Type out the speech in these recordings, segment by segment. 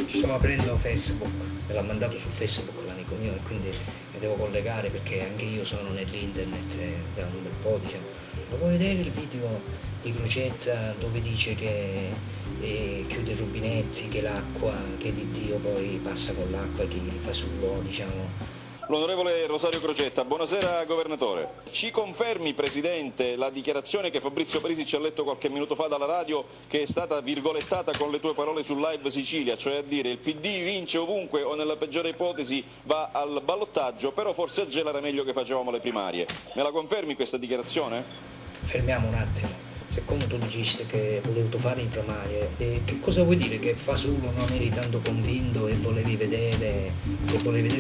Sto aprendo Facebook, me l'ha mandato su Facebook l'amico mio e quindi mi devo collegare perché anche io sono nell'internet da un bel po', diciamo. Lo vuoi vedere il video di Crocetta dove dice che chiude i rubinetti, che l'acqua, che di Dio poi passa con l'acqua, chi fa suo, diciamo. L'onorevole Rosario Crocetta, buonasera governatore. Ci confermi, Presidente, la dichiarazione che Fabrizio Parisi ci ha letto qualche minuto fa dalla radio, che è stata virgolettata con le tue parole sul Live Sicilia, cioè a dire il PD vince ovunque o nella peggiore ipotesi va al ballottaggio, però forse a Gela era meglio che facevamo le primarie. Me la confermi questa dichiarazione? Fermiamo un attimo. Siccome tu dicesti che volevi fare i primarie, che cosa vuoi dire? Che Fasulo non eri tanto convinto e volevi vedere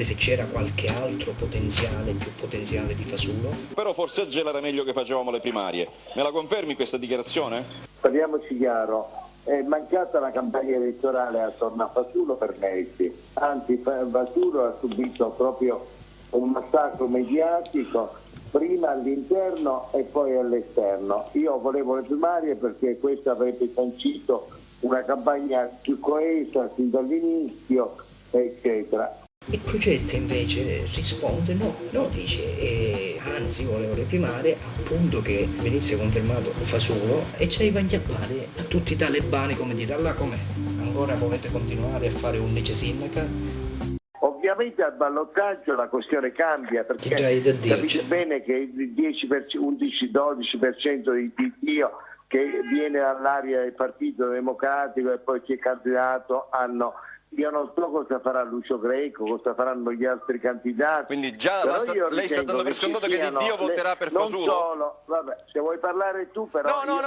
se c'era qualche altro potenziale, più potenziale di Fasulo? Però forse a Gela era meglio che facevamo le primarie. Me la confermi questa dichiarazione? Parliamoci chiaro, è mancata la campagna elettorale attorno a Fasulo per mesi, anzi Fasulo ha subito proprio un massacro mediatico, prima all'interno e poi all'esterno. Io volevo le primarie perché questo avrebbe sancito una campagna più coesa sin dall'inizio, eccetera. E Crocetta invece risponde no, dice anzi volevo le primarie appunto che venisse confermato Fasulo e ci va a inchiappare a tutti i talebani, come dire, allora com'è? Ancora volete continuare a fare un vice sindaca? Ovviamente al ballottaggio la questione cambia perché capite bene che il 11-12% di Dio che viene all'area del Partito Democratico e poi chi è candidato hanno. Io non so cosa farà Lucio Greco, cosa faranno gli altri candidati. Quindi già lei sta dando per scontato che Di Dio voterà per Fasulo? Non solo, vabbè, se vuoi parlare tu però no.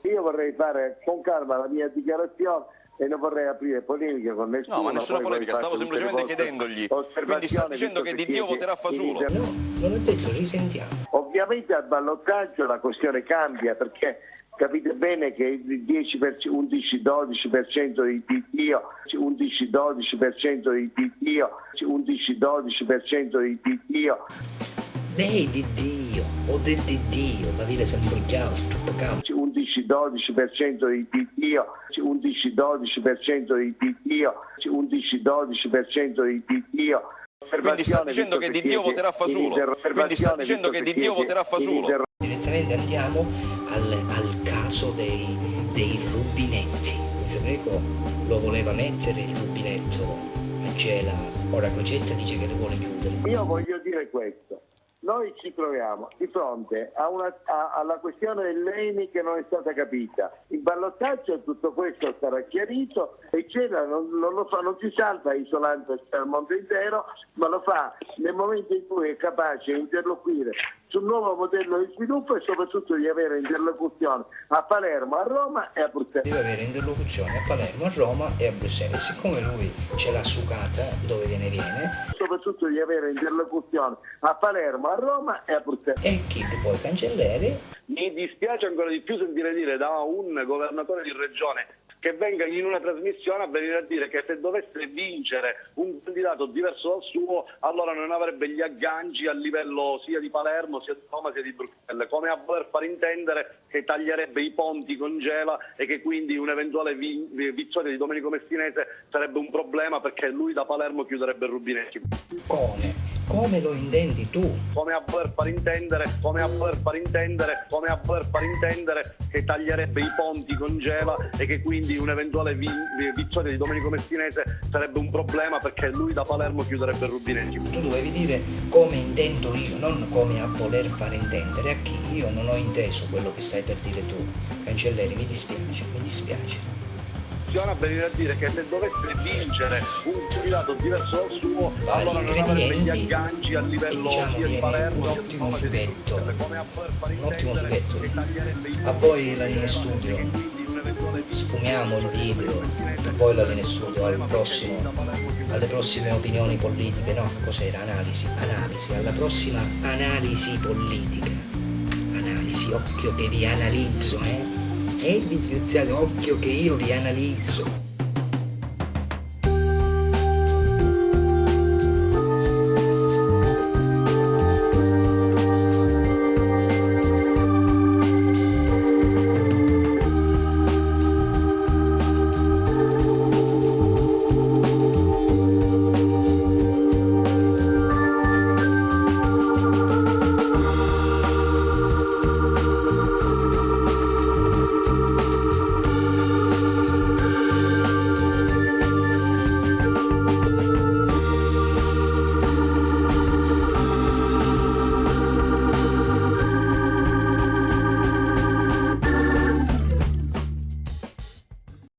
Io vorrei fare con calma la mia dichiarazione e non vorrei aprire polemiche con nessuno. No, ma nessuna polemica, stavo semplicemente chiedendogli. Quindi sta dicendo che Di Dio voterà Fasulo? No, non ho detto, risentiamo. Ovviamente al ballottaggio la questione cambia perché capite bene che il 11-12% di Dio, 11-12% di Dio, 11-12% di Dio. Dei di Dio, o del di Dio, la vita sempre chiaro, troppo caro. 11-12% di Dio, 11-12% di Dio, 11-12% di Dio. Quindi sta dicendo che Di Dio voterà Fasulo? Quindi sta dicendo che Di Dio voterà Fasulo? Direttamente andiamo al caso dei rubinetti. Lucio Greco lo voleva mettere il rubinetto a Gela, ora Crocetta dice che lo vuole chiudere. Io voglio dire questo. Noi ci troviamo di fronte alla questione dell'ENI che non è stata capita. Il ballottaggio tutto questo sarà chiarito e Gela non lo fa, non si salva isolando il mondo intero, ma lo fa nel momento in cui è capace di interloquire sul nuovo modello di sviluppo e soprattutto di avere interlocuzione a Palermo, a Roma e a Bruxelles. Deve avere interlocuzione a Palermo, a Roma e a Bruxelles. E siccome lui ce l'ha sucata dove viene, soprattutto di avere interlocuzione a Palermo, a Roma e a Bruxelles. E chi poi Cancelleri? Mi dispiace ancora di più sentire dire da un governatore di regione che venga in una trasmissione a venire a dire che se dovesse vincere un candidato diverso dal suo allora non avrebbe gli agganci a livello sia di Palermo, sia di Roma, sia di Bruxelles, come a voler far intendere che taglierebbe i ponti con Gela e che quindi un'eventuale vittoria di Domenico Messinese sarebbe un problema perché lui da Palermo chiuderebbe il rubinetti. Come lo intendi tu? Come a voler far intendere che taglierebbe i ponti con Gela e che quindi un'eventuale vittoria di Domenico Messinese sarebbe un problema perché lui da Palermo chiuderebbe il rubinetti. Tu dovevi dire come intendo io, non come a voler far intendere a chi. Io non ho inteso quello che stai per dire tu. Cancelleri, mi dispiace. A venire a dire che se dovesse vincere un candidato diverso dal suo allora non avrebbe gli agganci a livello sia di Palermo un ottimo sughetto. A poi la linea studio, sfumiamo il video, poi la linea studio alle prossime opinioni politiche, no, cos'era? Analisi, alla prossima analisi politica. Analisi, occhio che vi analizzo, vi giudiziate, occhio che io vi analizzo.